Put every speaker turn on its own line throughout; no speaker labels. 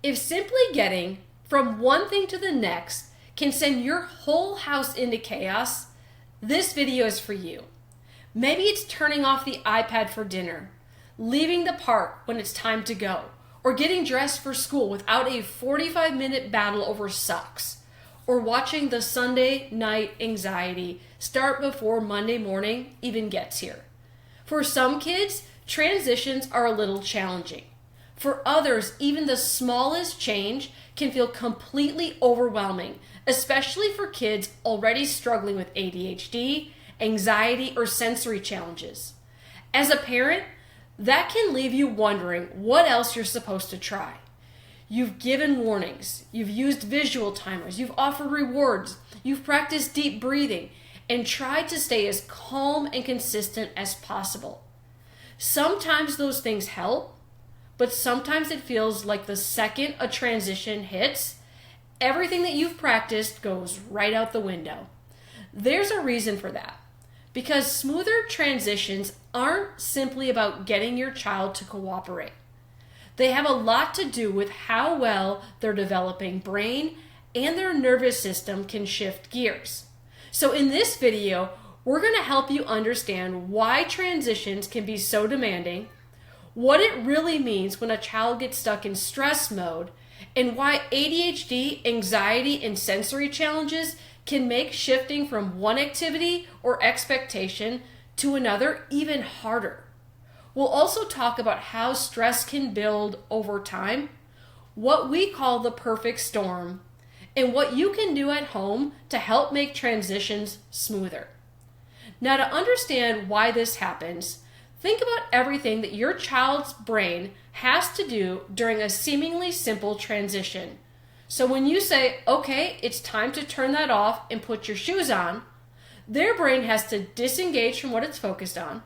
If simply getting from one thing to the next can send your whole house into chaos, this video is for you. Maybe it's turning off the iPad for dinner, leaving the park when it's time to go, or getting dressed for school without a 45-minute battle over socks, or watching the Sunday night anxiety start before Monday morning even gets here. For some kids, transitions are a little challenging. For others, even the smallest change can feel completely overwhelming, especially for kids already struggling with ADHD, anxiety, or sensory challenges. As a parent, that can leave you wondering what else you're supposed to try. You've given warnings, you've used visual timers, you've offered rewards, you've practiced deep breathing, and tried to stay as calm and consistent as possible. Sometimes those things help, but sometimes it feels like the second a transition hits, everything that you've practiced goes right out the window. There's a reason for that. Because smoother transitions aren't simply about getting your child to cooperate. They have a lot to do with how well their developing brain and their nervous system can shift gears. So in this video, we're going to help you understand why transitions can be so demanding, what it really means when a child gets stuck in stress mode, and why ADHD, anxiety, and sensory challenges can make shifting from one activity or expectation to another even harder. We'll also talk about how stress can build over time, what we call the perfect storm, and what you can do at home to help make transitions smoother. Now, to understand why this happens, think about everything that your child's brain has to do during a seemingly simple transition. So when you say, okay, it's time to turn that off and put your shoes on, their brain has to disengage from what it's focused on,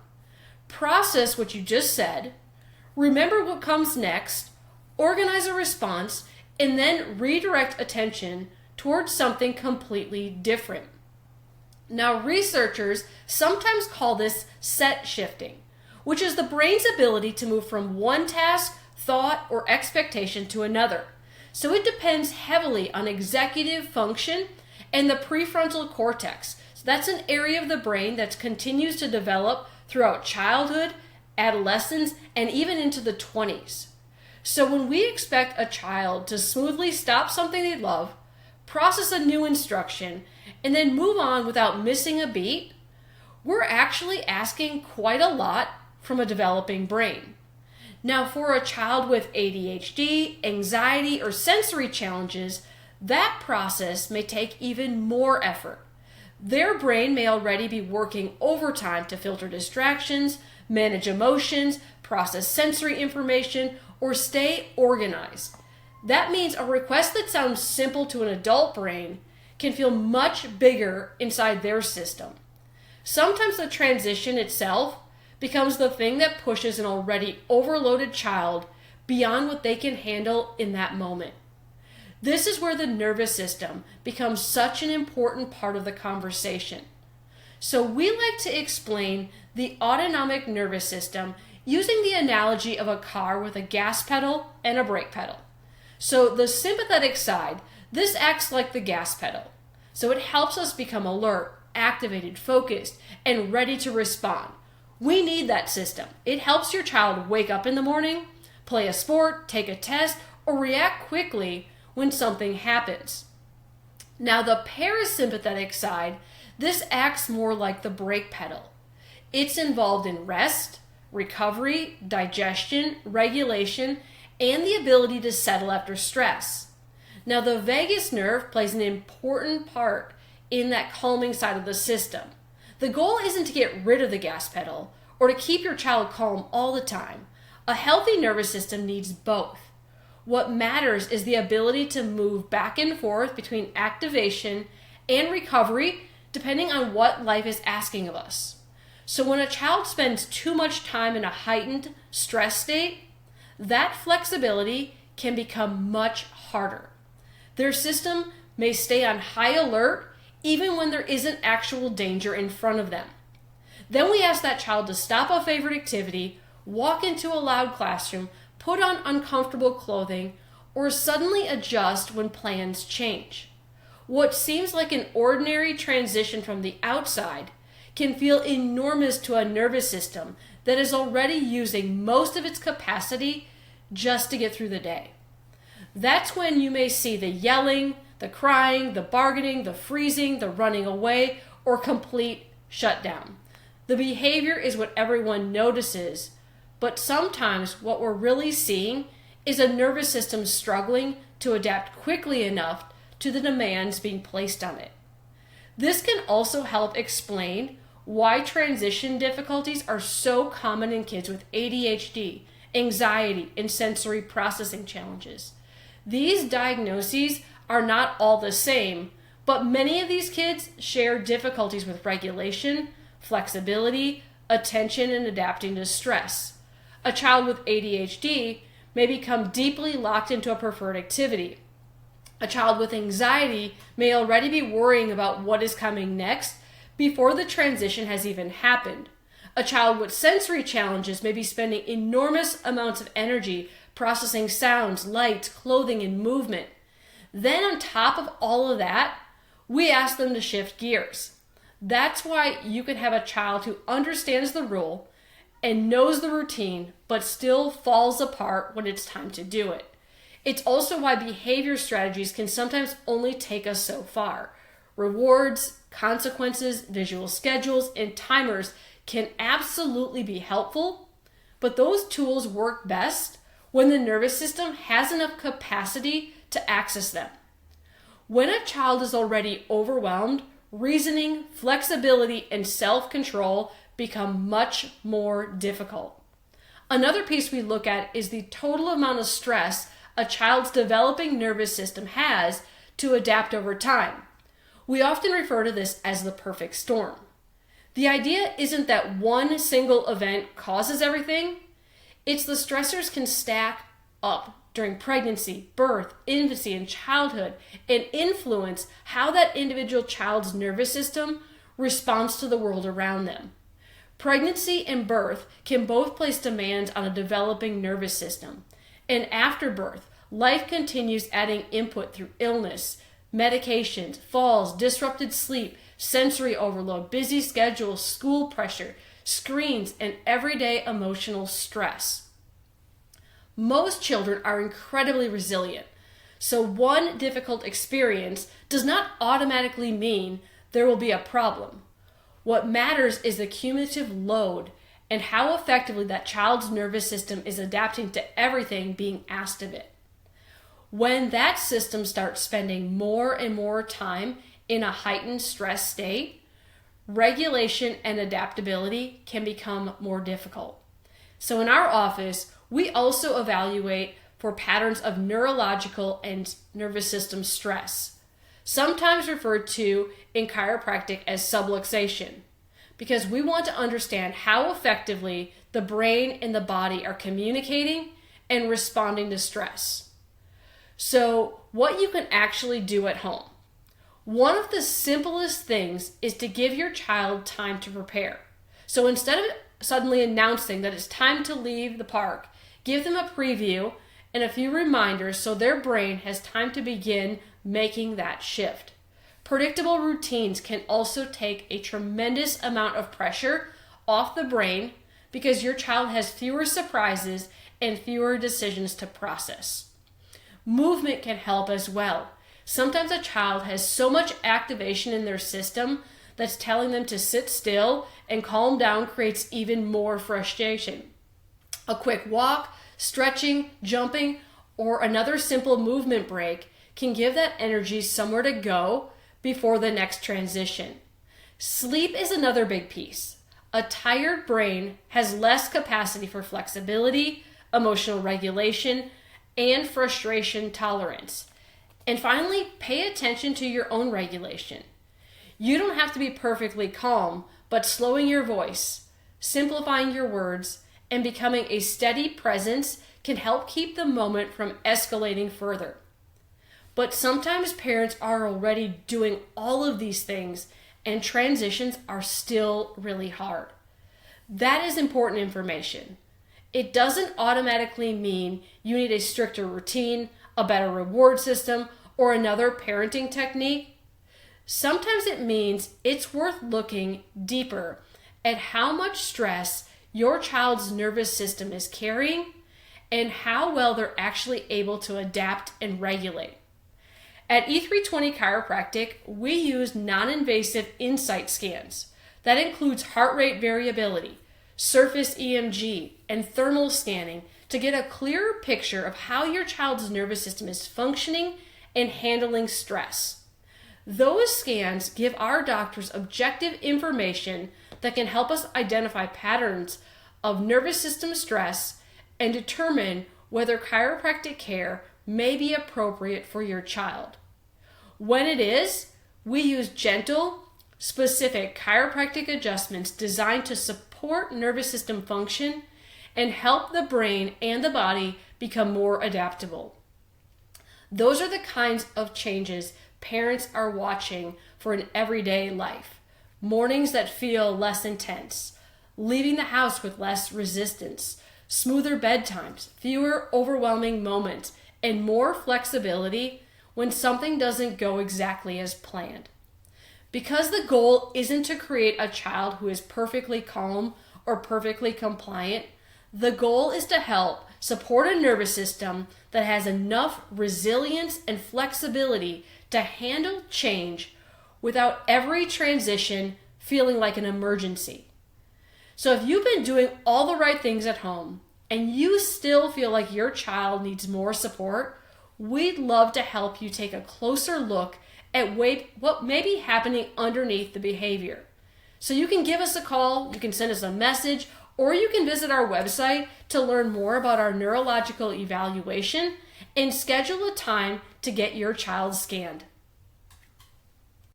process what you just said, remember what comes next, organize a response, and then redirect attention towards something completely different. Now, researchers sometimes call this set shifting, which is the brain's ability to move from one task, thought, or expectation to another. So it depends heavily on executive function and the prefrontal cortex. So that's an area of the brain that continues to develop throughout childhood, adolescence, and even into the 20s. So when we expect a child to smoothly stop something they love, process a new instruction, and then move on without missing a beat, we're actually asking quite a lot from a developing brain. Now, for a child with ADHD, anxiety, or sensory challenges, that process may take even more effort. Their brain may already be working overtime to filter distractions, manage emotions, process sensory information, or stay organized. That means a request that sounds simple to an adult brain can feel much bigger inside their system. Sometimes the transition itself becomes the thing that pushes an already overloaded child beyond what they can handle in that moment. This is where the nervous system becomes such an important part of the conversation. So we like to explain the autonomic nervous system using the analogy of a car with a gas pedal and a brake pedal. So the sympathetic side, this acts like the gas pedal. So it helps us become alert, activated, focused, and ready to respond. We need that system. It helps your child wake up in the morning, play a sport, take a test, or react quickly when something happens. Now, the parasympathetic side, this acts more like the brake pedal. It's involved in rest, recovery, digestion, regulation, and the ability to settle after stress. Now, the vagus nerve plays an important part in that calming side of the system. The goal isn't to get rid of the gas pedal or to keep your child calm all the time. A healthy nervous system needs both. What matters is the ability to move back and forth between activation and recovery depending on what life is asking of us. So when a child spends too much time in a heightened stress state, that flexibility can become much harder. Their system may stay on high alert even when there isn't actual danger in front of them. Then we ask that child to stop a favorite activity, walk into a loud classroom, put on uncomfortable clothing, or suddenly adjust when plans change. What seems like an ordinary transition from the outside can feel enormous to a nervous system that is already using most of its capacity just to get through the day. That's when you may see the yelling, the crying, the bargaining, the freezing, the running away, or complete shutdown. The behavior is what everyone notices, but sometimes what we're really seeing is a nervous system struggling to adapt quickly enough to the demands being placed on it. This can also help explain why transition difficulties are so common in kids with ADHD, anxiety, and sensory processing challenges. These diagnoses are not all the same, but many of these kids share difficulties with regulation, flexibility, attention, and adapting to stress. A child with ADHD may become deeply locked into a preferred activity. A child with anxiety may already be worrying about what is coming next before the transition has even happened. A child with sensory challenges may be spending enormous amounts of energy processing sounds, lights, clothing, and movement. Then on top of all of that, we ask them to shift gears. That's why you can have a child who understands the rule and knows the routine, but still falls apart when it's time to do it. It's also why behavior strategies can sometimes only take us so far. Rewards, consequences, visual schedules, and timers can absolutely be helpful, but those tools work best when the nervous system has enough capacity to access them. When a child is already overwhelmed, reasoning, flexibility, and self-control become much more difficult. Another piece we look at is the total amount of stress a child's developing nervous system has to adapt over time. We often refer to this as the perfect storm. The idea isn't that one single event causes everything. It's the stressors can stack up during pregnancy, birth, infancy, and childhood, and influence how that individual child's nervous system responds to the world around them. Pregnancy and birth can both place demands on a developing nervous system. And after birth, life continues adding input through illness, medications, falls, disrupted sleep, sensory overload, busy schedules, school pressure, screens, and everyday emotional stress. Most children are incredibly resilient, so one difficult experience does not automatically mean there will be a problem. What matters is the cumulative load and how effectively that child's nervous system is adapting to everything being asked of it. When that system starts spending more and more time in a heightened stress state, regulation and adaptability can become more difficult. So in our office, we also evaluate for patterns of neurological and nervous system stress, sometimes referred to in chiropractic as subluxation, because we want to understand how effectively the brain and the body are communicating and responding to stress. So what you can actually do at home. One of the simplest things is to give your child time to prepare. So instead of suddenly announcing that it's time to leave the park, give them a preview and a few reminders so their brain has time to begin making that shift. Predictable routines can also take a tremendous amount of pressure off the brain because your child has fewer surprises and fewer decisions to process. Movement can help as well. Sometimes a child has so much activation in their system that's telling them to sit still and calm down creates even more frustration. A quick walk, stretching, jumping, or another simple movement break can give that energy somewhere to go before the next transition. Sleep is another big piece. A tired brain has less capacity for flexibility, emotional regulation, and frustration tolerance. And finally, pay attention to your own regulation. You don't have to be perfectly calm, but slowing your voice, simplifying your words, and becoming a steady presence can help keep the moment from escalating further. But sometimes parents are already doing all of these things and transitions are still really hard. That is important information. It doesn't automatically mean you need a stricter routine, a better reward system, or another parenting technique. Sometimes it means it's worth looking deeper at how much stress your child's nervous system is carrying and how well they're actually able to adapt and regulate. At E320 Chiropractic, we use non-invasive insight scans. That includes heart rate variability, surface EMG, and thermal scanning to get a clearer picture of how your child's nervous system is functioning and handling stress. Those scans give our doctors objective information that can help us identify patterns of nervous system stress and determine whether chiropractic care may be appropriate for your child. When it is, we use gentle, specific chiropractic adjustments designed to support nervous system function and help the brain and the body become more adaptable. Those are the kinds of changes parents are watching for an everyday life. Mornings that feel less intense, leaving the house with less resistance, smoother bedtimes, fewer overwhelming moments, and more flexibility when something doesn't go exactly as planned. Because the goal isn't to create a child who is perfectly calm or perfectly compliant, the goal is to help support a nervous system that has enough resilience and flexibility to handle change without every transition feeling like an emergency. So if you've been doing all the right things at home and you still feel like your child needs more support, we'd love to help you take a closer look at what may be happening underneath the behavior. So you can give us a call, you can send us a message, or you can visit our website to learn more about our neurological evaluation and schedule a time to get your child scanned.